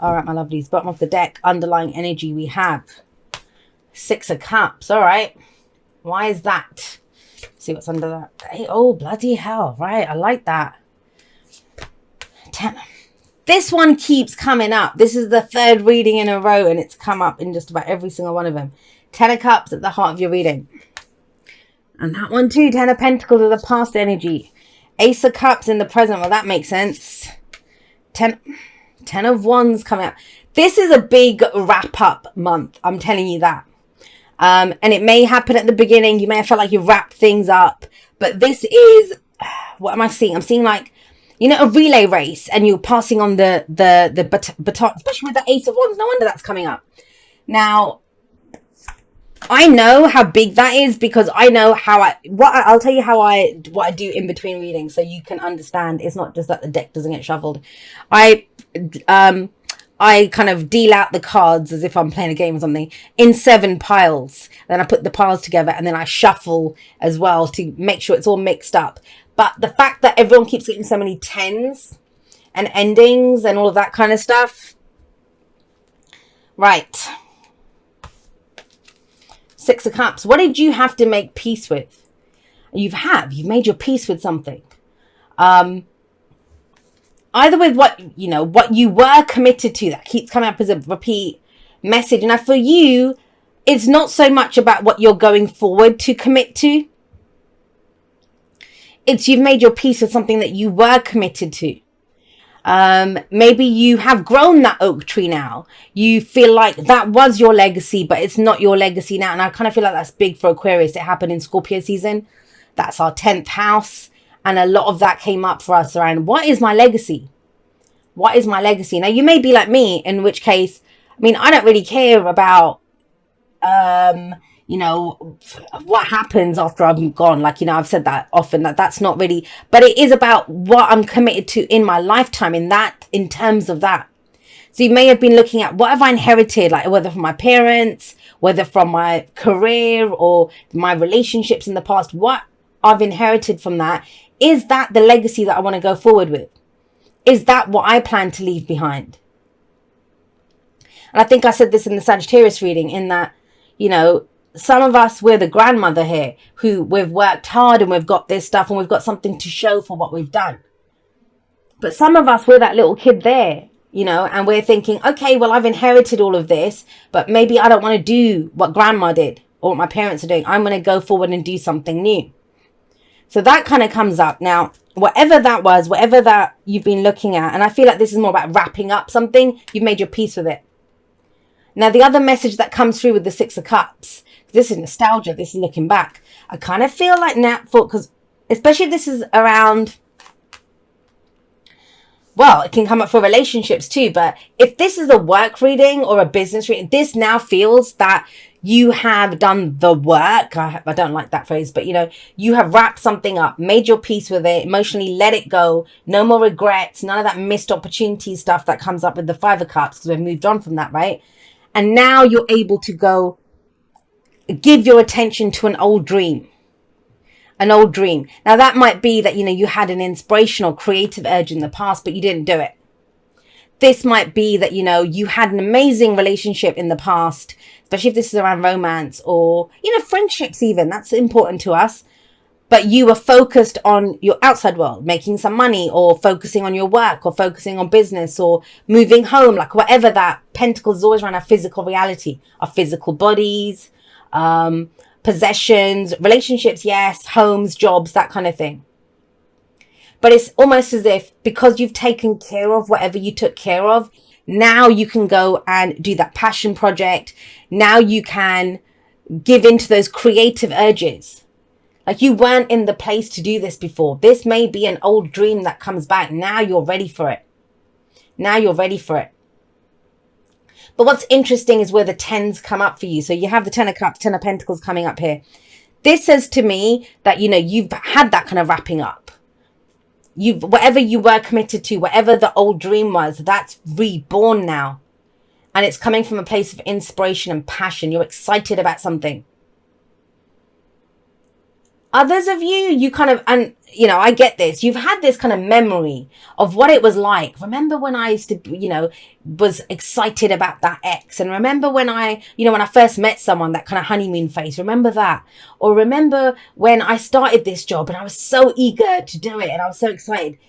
All right, my lovelies. Bottom of the deck, underlying energy, we have Six of Cups. All right. Why is that? See what's under that. Hey, oh, bloody hell. Right. I like that. 10. This one keeps coming up. This is the third reading in a row, and it's come up in just about every single one of them. 10 of Cups at the heart of your reading. And that one too. 10 of Pentacles is the past energy. Ace of Cups in the present. Well, that makes sense. 10 of Wands coming up. This is a big wrap-up month. I'm telling you that. And it may happen at the beginning. You may have felt like you wrapped things up. But this is... What am I seeing? I'm seeing like, you know, a relay race. And you're passing on the baton. Especially with the Ace of Wands. No wonder that's coming up. Now, I know how big that is because I know how I'll tell you what I do in between readings so you can understand. It's not just that the deck doesn't get shuffled. I kind of deal out the cards as if I'm playing a game or something in 7 piles. Then I put the piles together and then I shuffle as well to make sure it's all mixed up. But the fact that everyone keeps getting so many 10s and endings and all of that kind of stuff. Right. 6 of Cups. What did you have to make peace with? You've made your peace with something. Either with what you were committed to, that keeps coming up as a repeat message. Now for you, it's not so much about what you're going forward to commit to. It's you've made your peace with something that you were committed to. Maybe you have grown that oak tree now. You feel like that was your legacy, but it's not your legacy now. And I kind of feel like that's big for Aquarius. It happened in Scorpio season. That's our 10th house. And a lot of that came up for us around, what is my legacy? What is my legacy? Now, you may be like me, in which case, I mean, I don't really care about, what happens after I'm gone. Like, I've said that often, that's not really, but it is about what I'm committed to in my lifetime in terms of that. So you may have been looking at what have I inherited, like whether from my parents, whether from my career or my relationships in the past, what I've inherited from that. Is that the legacy that I want to go forward with? Is that what I plan to leave behind? And I think I said this in the Sagittarius reading in that, some of us, we're the grandmother here who we've worked hard and we've got this stuff and we've got something to show for what we've done. But some of us, we're that little kid there, and we're thinking, okay, well, I've inherited all of this, but maybe I don't want to do what grandma did or what my parents are doing. I'm going to go forward and do something new. So that kind of comes up. Now, whatever that was, whatever that you've been looking at, and I feel like this is more about wrapping up something, you've made your peace with it. Now, the other message that comes through with the 6 of Cups, this is nostalgia, this is looking back. I kind of feel like now, because especially if this is around, well, it can come up for relationships too, but if this is a work reading or a business reading, this now feels that you have done the work. I don't like that phrase, but you have wrapped something up, made your peace with it, emotionally let it go, no more regrets, none of that missed opportunity stuff that comes up with the 5 of Cups because we've moved on from that, right? And now you're able to go give your attention to an old dream. An old dream. Now that might be that, you had an inspirational creative urge in the past, but you didn't do it. This might be that, you had an amazing relationship in the past, especially if this is around romance or, friendships even. That's important to us. But you were focused on your outside world, making some money or focusing on your work or focusing on business or moving home, like whatever that. Pentacles is always around our physical reality, our physical bodies, possessions, relationships, yes, homes, jobs, that kind of thing. But it's almost as if because you've taken care of whatever you took care of, now you can go and do that passion project. Now you can give into those creative urges. Like you weren't in the place to do this before. This may be an old dream that comes back. Now you're ready for it. Now you're ready for it. But what's interesting is where the 10s come up for you. So you have the 10 of Cups, 10 of Pentacles coming up here. This says to me that, you've had that kind of wrapping up. Whatever you were committed to, whatever the old dream was, that's reborn now. And it's coming from a place of inspiration and passion. You're excited about something. Others of you, you kind of, and you know, I get this. You've had this kind of memory of what it was like. Remember when I used to, you know, was excited about that ex, and remember when I, you know, when I first met someone, that kind of honeymoon phase. Remember that, or remember when I started this job and I was so eager to do it and I was so excited.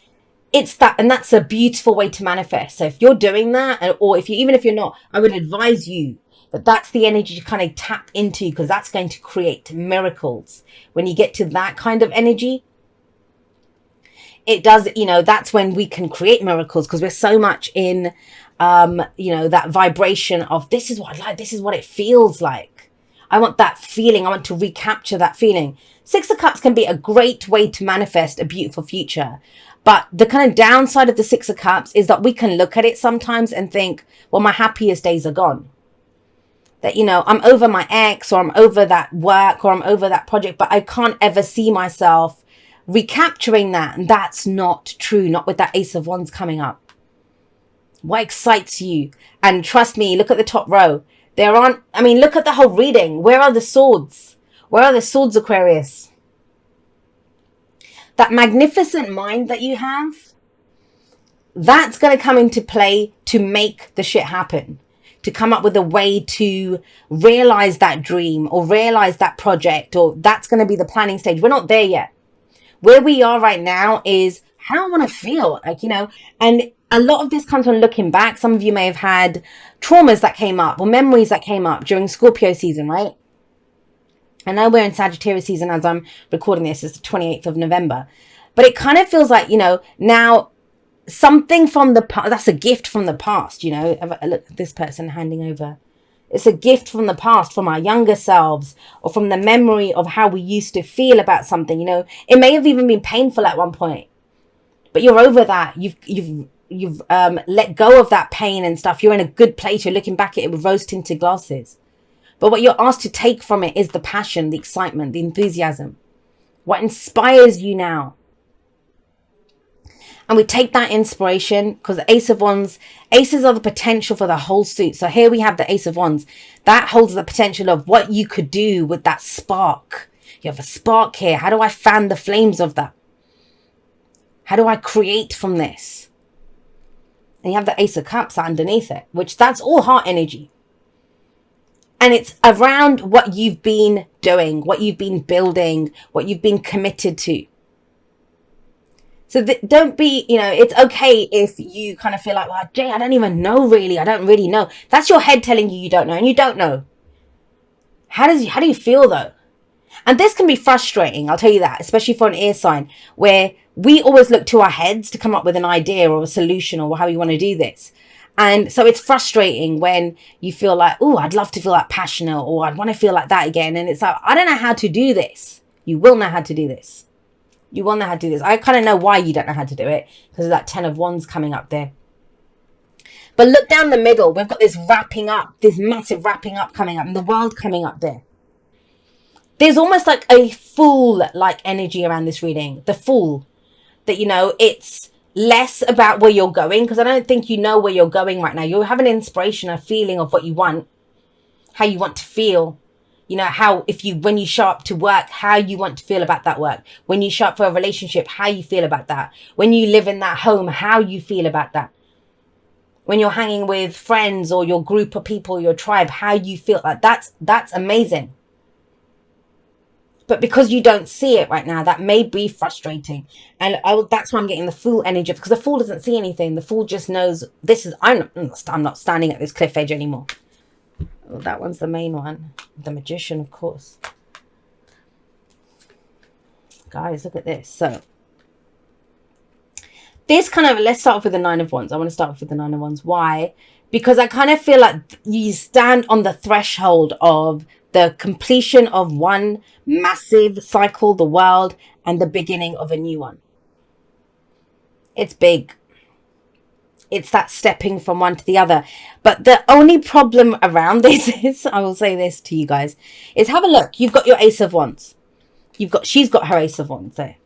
It's that, and that's a beautiful way to manifest. So if you're doing that, or if you, even if you're not, I would advise you that that's the energy to kind of tap into, because that's going to create miracles. When you get to that kind of energy, it does, you know, that's when we can create miracles, because we're so much in, you know, that vibration of, this is what I like, this is what it feels like. I want that feeling. I want to recapture that feeling. Six of Cups can be a great way to manifest a beautiful future. But the kind of downside of the Six of Cups is that we can look at it sometimes and think, well, my happiest days are gone. That, you know, I'm over my ex, or I'm over that work, or I'm over that project, but I can't ever see myself recapturing that. And that's not true. Not with that Ace of Wands coming up. What excites you? And trust me, look at the top row. There aren't, I mean, look at the whole reading. Where are the swords? Where are the swords, Aquarius? That magnificent mind that you have, that's going to come into play to make the shit happen. To come up with a way to realize that dream, or realize that project, or that's going to be the planning stage. We're not there yet. Where we are right now is, how do I want to feel? Like, you know, and a lot of this comes from looking back. Some of you may have had traumas that came up, or memories that came up during Scorpio season, right? I know we're in Sagittarius season as I'm recording this. It's the 28th of November. But it kind of feels like, you know, now something from the past, that's a gift from the past, you know. Look at this person handing over. It's a gift from the past, from our younger selves, or from the memory of how we used to feel about something, you know. It may have even been painful at one point, but you're over that. You've let go of that pain and stuff. You're in a good place. You're looking back at it with rose-tinted glasses. But what you're asked to take from it is the passion, the excitement, the enthusiasm. What inspires you now? And we take that inspiration, because the Ace of Wands, aces are the potential for the whole suit. So here we have the Ace of Wands. That holds the potential of what you could do with that spark. You have a spark here. How do I fan the flames of that? How do I create from this? And you have the Ace of Cups underneath it, which that's all heart energy. And it's around what you've been doing, what you've been building, what you've been committed to. So don't be, you know, it's okay if you kind of feel like, well, Jay, I don't even know really. I don't really know. That's your head telling you don't know, and you don't know. How do you feel though? And this can be frustrating, I'll tell you that, especially for an air sign, where we always look to our heads to come up with an idea or a solution or how we want to do this. And so it's frustrating when you feel like, oh, I'd love to feel that passionate, or I'd want to feel like that again. And it's like, I don't know how to do this. You will know how to do this. You will know how to do this. I kind of know why you don't know how to do it, because of that 10 of Wands coming up there. But look down the middle. We've got this wrapping up, this massive wrapping up coming up, and the world coming up there. There's almost like a Fool-like energy around this reading. The Fool. That, you know, it's less about where you're going, because I don't think you know where you're going right now. You have an inspiration, a feeling of what you want, how you want to feel. You know, how, when you show up to work, how you want to feel about that work. When you show up for a relationship, how you feel about that. When you live in that home, how you feel about that. When you're hanging with friends or your group of people, your tribe, how you feel. Like that's amazing. But because you don't see it right now, that may be frustrating. And that's why I'm getting the Fool energy, because the Fool doesn't see anything. The Fool just knows, I'm not standing at this cliff edge anymore. Well, that one's the main one. The Magician, of course. Guys, look at this. So, this kind of, let's start off with the Nine of Wands. I want to start off with the Nine of Wands. Why? Because I kind of feel like you stand on the threshold of the completion of one massive cycle, the world, and the beginning of a new one. It's big. It's that stepping from one to the other. But the only problem around this is, I will say this to you guys, is have a look. You've got your Ace of Wands. She's got her Ace of Wands there.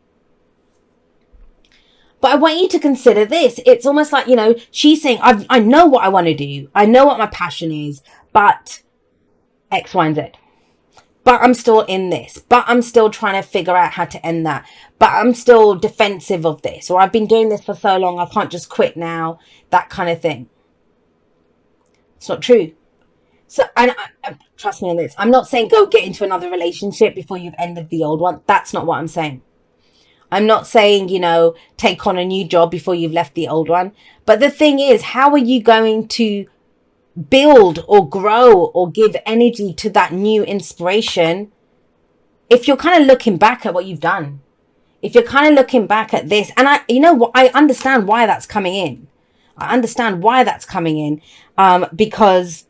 But I want you to consider this. It's almost like, you know, she's saying, I know what I want to do. I know what my passion is, but X, Y, and Z. but I'm still in this, but I'm still trying to figure out how to end that, but I'm still defensive of this, or I've been doing this for so long, I can't just quit now, that kind of thing. It's not true. So, and trust me on this, I'm not saying go get into another relationship before you've ended the old one. That's not what I'm saying. I'm not saying, take on a new job before you've left the old one. But the thing is, how are you going to build or grow or give energy to that new inspiration if you're kind of looking back at what you've done? If you're kind of looking back at this, and I understand why that's coming in. Because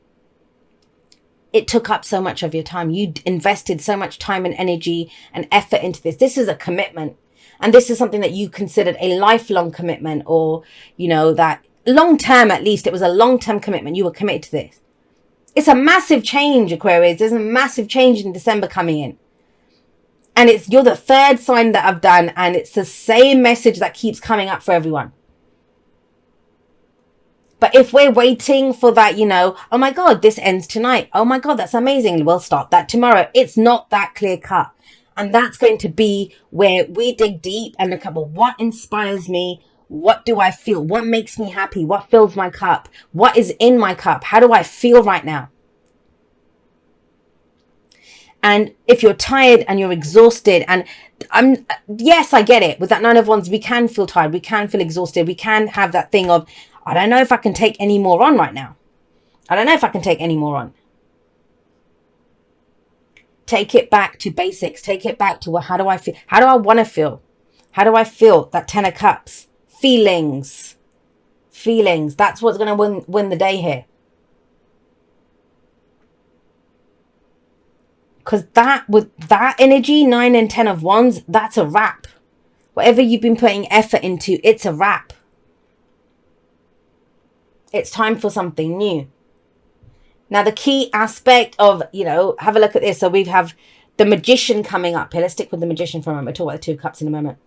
it took up so much of your time. You invested so much time and energy and effort into this. This is a commitment. And this is something that you considered a lifelong commitment, or, that long term, at least it was a long-term commitment. You were committed to this. It's a massive change, Aquarius. There's a massive change in December coming in. And you're the third sign that I've done. And it's the same message that keeps coming up for everyone. But if we're waiting for that, oh my God, this ends tonight. Oh my God, that's amazing. We'll start that tomorrow. It's not that clear cut. And that's going to be where we dig deep and look at, well, what inspires me? What do I feel? What makes me happy? What fills my cup? What is in my cup? How do I feel right now? And if you're tired and you're exhausted, and yes, I get it. With that 9 of Wands, we can feel tired. We can feel exhausted. We can have that thing of, I don't know if I can take any more on right now. I don't know if I can take any more on. Take it back to basics. Take it back to, well, how do I feel? How do I want to feel? How do I feel? That 10 of Cups. Feelings. That's what's going to win the day here. Because with that energy, 9 and 10 of Wands, that's a wrap. Whatever you've been putting effort into, it's a wrap. It's time for something new. Now, the key aspect of, have a look at this. So we have the Magician coming up here. Let's stick with the Magician for a moment. We'll talk about the 2 of Cups in a moment.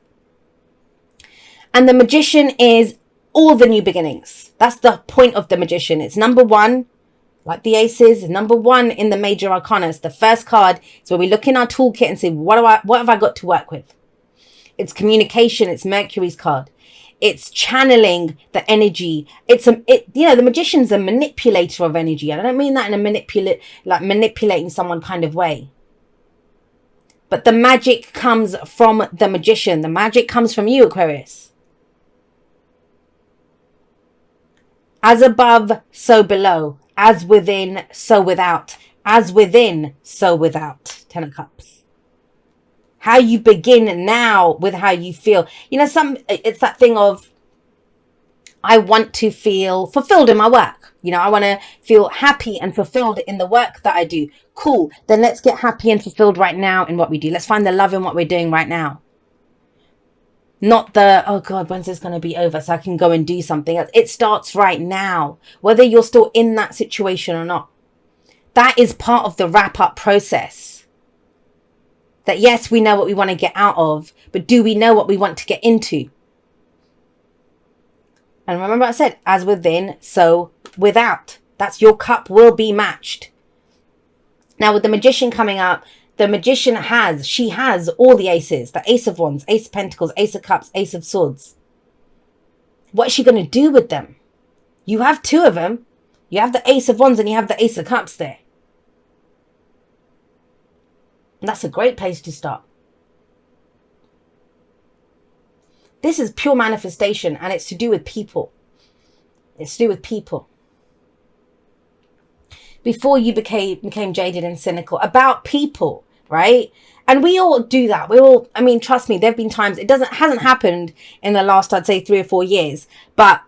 And the Magician is all the new beginnings. That's the point of the Magician. It's number 1, like the Aces, number 1 in the major arcana. It's the first card. It's where we look in our toolkit and say, what have I got to work with? It's communication. It's Mercury's card. It's channeling the energy. The Magician's a manipulator of energy. I don't mean that in a manipulating someone kind of way. But the magic comes from the Magician. The magic comes from you, Aquarius. As above, so below. As within, so without. As within, so without. 10 of Cups. How you begin now with how you feel. It's that thing of, I want to feel fulfilled in my work. I want to feel happy and fulfilled in the work that I do. Cool. Then let's get happy and fulfilled right now in what we do. Let's find the love in what we're doing right now. Not the, oh God, when's this going to be over so I can go and do something else. It starts right now, whether you're still in that situation or not. That is part of the wrap-up process. That yes, we know what we want to get out of, but do we know what we want to get into? And remember I said, as within, so without. That's your cup will be matched. Now with the Magician coming up, the Magician she has all the aces. The Ace of Wands, Ace of Pentacles, Ace of Cups, Ace of Swords. What is she going to do with them? You have 2 of them. You have the Ace of Wands and you have the Ace of Cups there. And that's a great place to start. This is pure manifestation, and it's to do with people. It's to do with people. Before you became jaded and cynical about people, right? And we all do that. Trust me, there have been times, hasn't happened in the last, I'd say 3 or 4 years, but,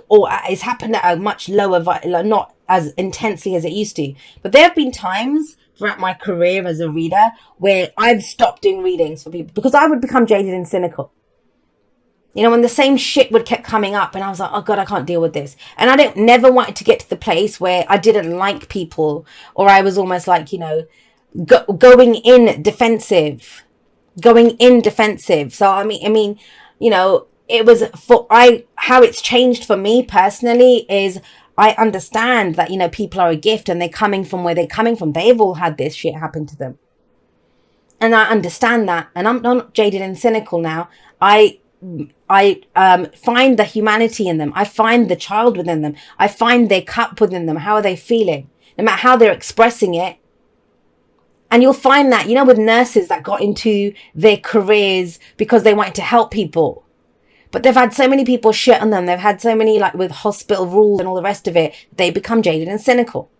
or it's happened at a much lower, not as intensely as it used to. But there have been times throughout my career as a reader where I've stopped doing readings for people because I would become jaded and cynical. When the same shit would kept coming up and I was like, oh God, I can't deal with this. And I never wanted to get to the place where I didn't like people, or I was almost like, going in defensive. So, it was how it's changed for me personally is I understand that, you know, people are a gift and they're coming from where they're coming from. They've all had this shit happen to them. And I understand that. And I'm not jaded and cynical now. I find the humanity in them. I find the child within them. I find their cup within them. How are they feeling? No matter how they're expressing it. And you'll find that, you know, with nurses that got into their careers because they wanted to help people. But they've had so many people shit on them. They've had so many, like with hospital rules and all the rest of it, they become jaded and cynical.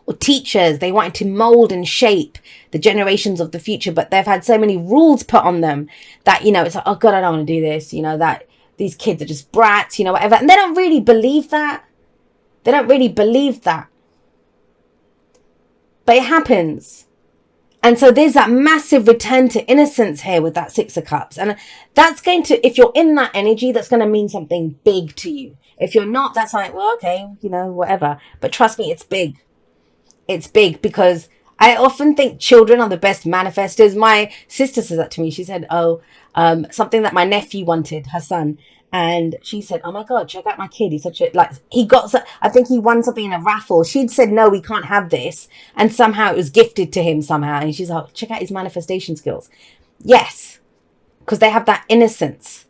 Or teachers, they wanted to mold and shape the generations of the future, but they've had so many rules put on them that, you know, it's like, oh God, I don't want to do this. You know, that these kids are just brats, you know, whatever. And they don't really believe that. They don't really believe that. But it happens. And so there's that massive return to innocence here with that Six of Cups. And that's going to, if you're in that energy, that's going to mean something big to you. If you're not, that's like, well, okay, you know, whatever. But trust me, it's big. It's big because I often think children are the best manifestors. My sister said that to me. She said, something that my nephew wanted, her son. And she said, oh my God, check out my kid. He's such a, like, I think he won something in a raffle. She'd said, no, we can't have this. And somehow it was gifted to him somehow. And she's like, check out his manifestation skills. Yes, because they have that innocence.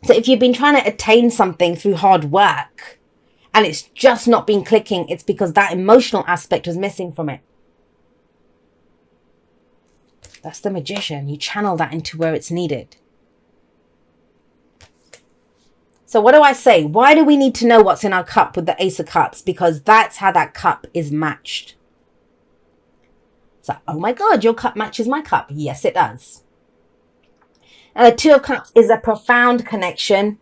So if you've been trying to attain something through hard work and it's just not been clicking, it's because that emotional aspect was missing from it. That's the Magician. You channel that into where it's needed. So what do I say? Why do we need to know what's in our cup with the Ace of Cups? Because that's how that cup is matched. So, oh my God, your cup matches my cup. Yes, it does. And the Two of Cups is a profound connection.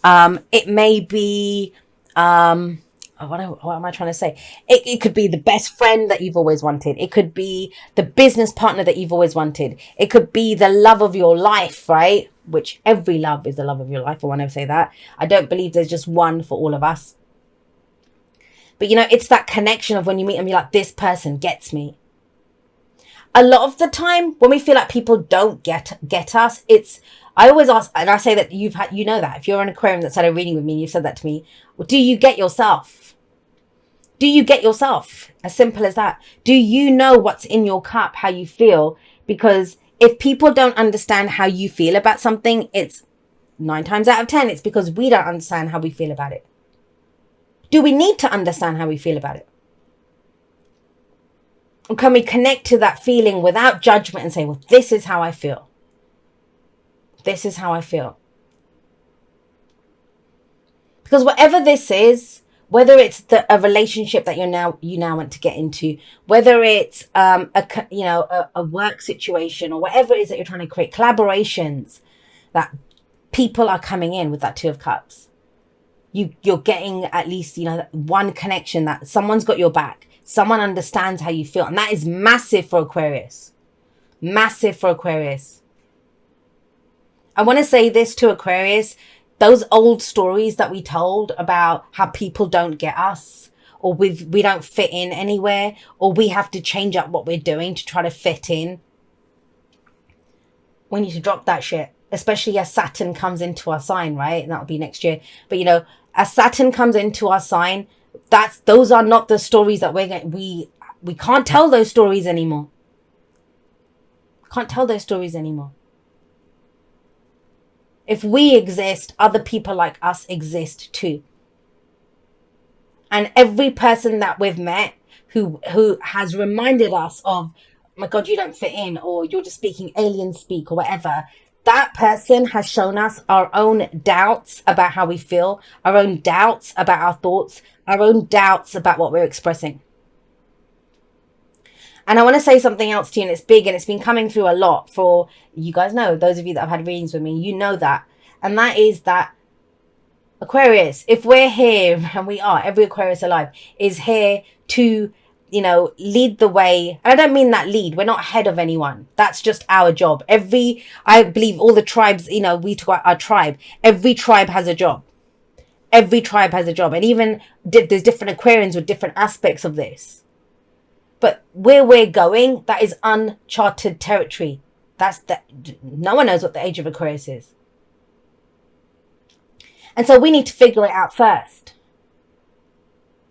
It may be, what am I trying to say? It could be the best friend that you've always wanted. It could be the business partner that you've always wanted. It could be the love of your life, right? Which every love is the love of your life. I want to say that. I don't believe there's just one for all of us. But, you know, it's that connection of when you meet them, you're like, this person gets me. A lot of the time when we feel like people don't get us, I always ask, and I say that you know that if you're an Aquarian that's had a reading with me and you've said that to me, well, do you get yourself? Do you get yourself? As simple as that. Do you know what's in your cup, how you feel? Because if people don't understand how you feel about something, it's 9 times out of 10, it's because we don't understand how we feel about it. Do we need to understand how we feel about it? Or can we connect to that feeling without judgment and say, well, this is how I feel. This is how I feel. Because whatever this is, whether it's a relationship that you now want to get into, whether it's a work situation or whatever it is that you're trying to create, collaborations, that people are coming in with that Two of Cups. You're getting at least, you know, one connection that someone's got your back. Someone understands how you feel. And that is massive for Aquarius. Massive for Aquarius. I want to say this to Aquarius. Those old stories that we told about how people don't get us, or we don't fit in anywhere, or we have to change up what we're doing to try to fit in. We need to drop that shit, especially as Saturn comes into our sign, right? And that'll be next year. But, you know, as Saturn comes into our sign, those are not the stories that we can't tell those stories anymore. Can't tell those stories anymore. If we exist, other people like us exist too. And every person that we've met who has reminded us of, oh my God, you don't fit in, or you're just speaking alien speak or whatever, that person has shown us our own doubts about how we feel, our own doubts about our thoughts, our own doubts about what we're expressing. And I want to say something else to you, and it's big, and it's been coming through a lot for, you guys know, those of you that have had readings with me, you know that. And that is that Aquarius, if we're here, and we are, every Aquarius alive is here to, you know, lead the way. And I don't mean that lead. We're not ahead of anyone. That's just our job. I believe all the tribes, you know, we talk about our tribe. Every tribe has a job. Every tribe has a job. And even there's different Aquarians with different aspects of this. But where we're going, that is uncharted territory. No one knows what the age of Aquarius is. And so we need to figure it out first.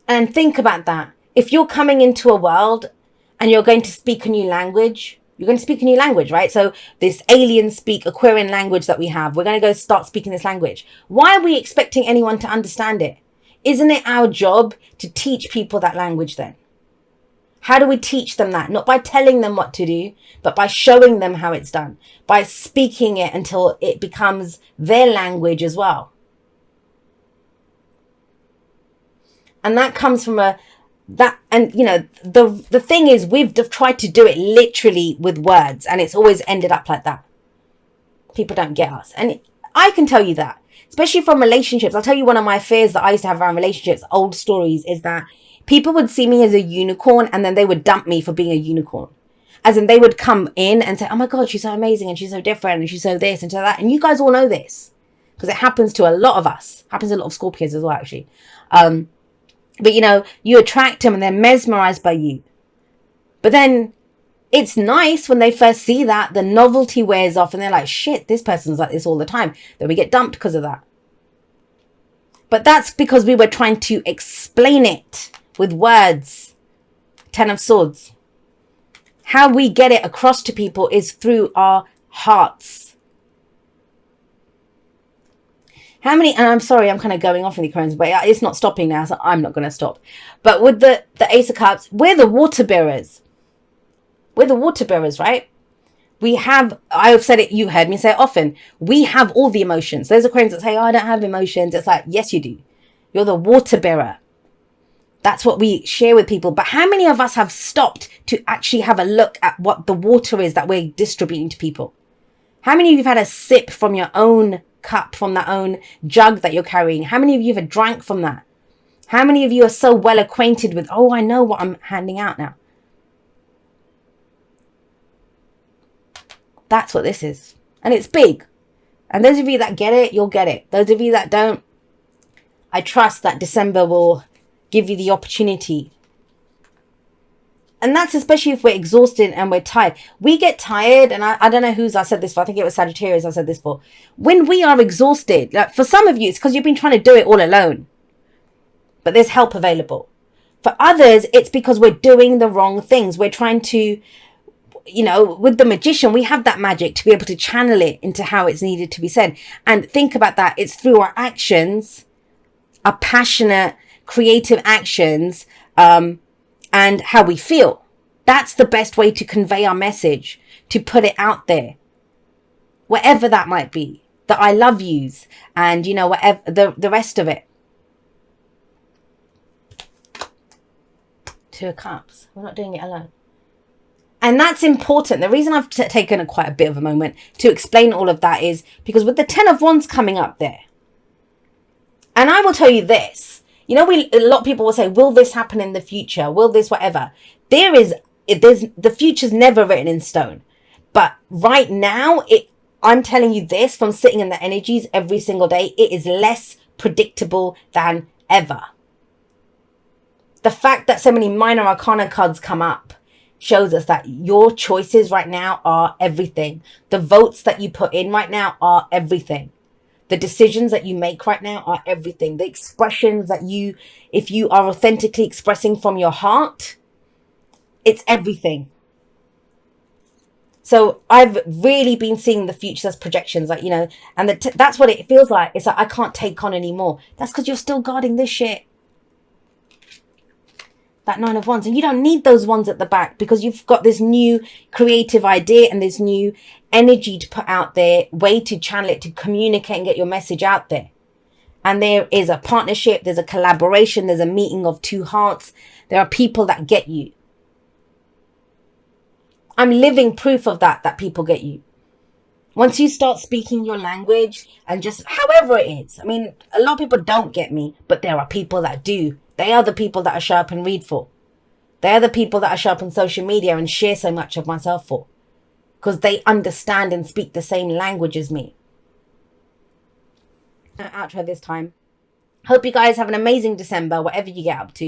And think about that. If you're coming into a world and you're going to speak a new language, right? So this alien speak Aquarian language that we have, we're going to go start speaking this language. Why are we expecting anyone to understand it? Isn't it our job to teach people that language then? How do we teach them that? Not by telling them what to do, but by showing them how it's done, by speaking it until it becomes their language as well. And that comes from the thing is, we've tried to do it literally with words, and it's always ended up like that. People don't get us. And I can tell you that, especially from relationships. I'll tell you one of my fears that I used to have around relationships, old stories, is that people would see me as a unicorn and then they would dump me for being a unicorn. As in, they would come in and say, oh my God, she's so amazing and she's so different and she's so this and so that. And you guys all know this because it happens to a lot of us. Happens to a lot of Scorpios as well, actually. But you attract them and they're mesmerized by you. But then it's nice when they first see that, the novelty wears off and they're like, shit, this person's like this all the time. Then we get dumped because of that. But that's because we were trying to explain it with words. 10 of Swords. How we get it across to people is through our hearts. How many, and I'm sorry, I'm kind of going off in the Aquarians, but it's not stopping now, so I'm not going to stop. But with the Ace of Cups, we're the water bearers. We're the water bearers, right? We have, I've said it, you heard me say it often, we have all the emotions. Those Aquarians that say, oh, I don't have emotions. It's like, yes, you do. You're the water bearer. That's what we share with people. But how many of us have stopped to actually have a look at what the water is that we're distributing to people? How many of you have had a sip from your own cup, from that own jug that you're carrying? How many of you have drank from that? How many of you are so well acquainted with, oh, I know what I'm handing out now? That's what this is. And it's big. And those of you that get it, you'll get it. Those of you that don't, I trust that December will give you the opportunity. And that's especially if we're exhausted and we're tired. We get tired, and I don't know whose I said this for. I think it was Sagittarius I said this for. When we are exhausted, like for some of you, it's because you've been trying to do it all alone. But there's help available. For others, it's because we're doing the wrong things. We're trying to, with the magician, we have that magic to be able to channel it into how it's needed to be said. And think about that. It's through our actions, our passionate, creative actions, and how we feel. That's the best way to convey our message, to put it out there. Whatever that might be. The I love yous and, whatever, the rest of it. 2 of Cups. We're not doing it alone. And that's important. The reason I've taken quite a bit of a moment to explain all of that is because with the 10 of Wands coming up there, and I will tell you this, a lot of people will say, will this happen in the future? Will this whatever? The future's never written in stone. But right now, I'm telling you this from sitting in the energies every single day, it is less predictable than ever. The fact that so many minor arcana cards come up shows us that your choices right now are everything. The votes that you put in right now are everything. The decisions that you make right now are everything. The expressions that if you are authentically expressing from your heart, it's everything. So I've really been seeing the future as projections, and that's what it feels like. It's like, I can't take on anymore. That's because you're still guarding this shit. That 9 of Wands. And you don't need those ones at the back because you've got this new creative idea and this new energy to put out there, way to channel it, to communicate and get your message out there. And there is a partnership, there's a collaboration, there's a meeting of 2 hearts. There are people that get you. I'm living proof of that people get you. Once you start speaking your language and just however it is. A lot of people don't get me, but there are people that do. They are the people that I show up and read for. They are the people that I show up on social media and share so much of myself for. Because they understand and speak the same language as me. Outro this time. Hope you guys have an amazing December, whatever you get up to.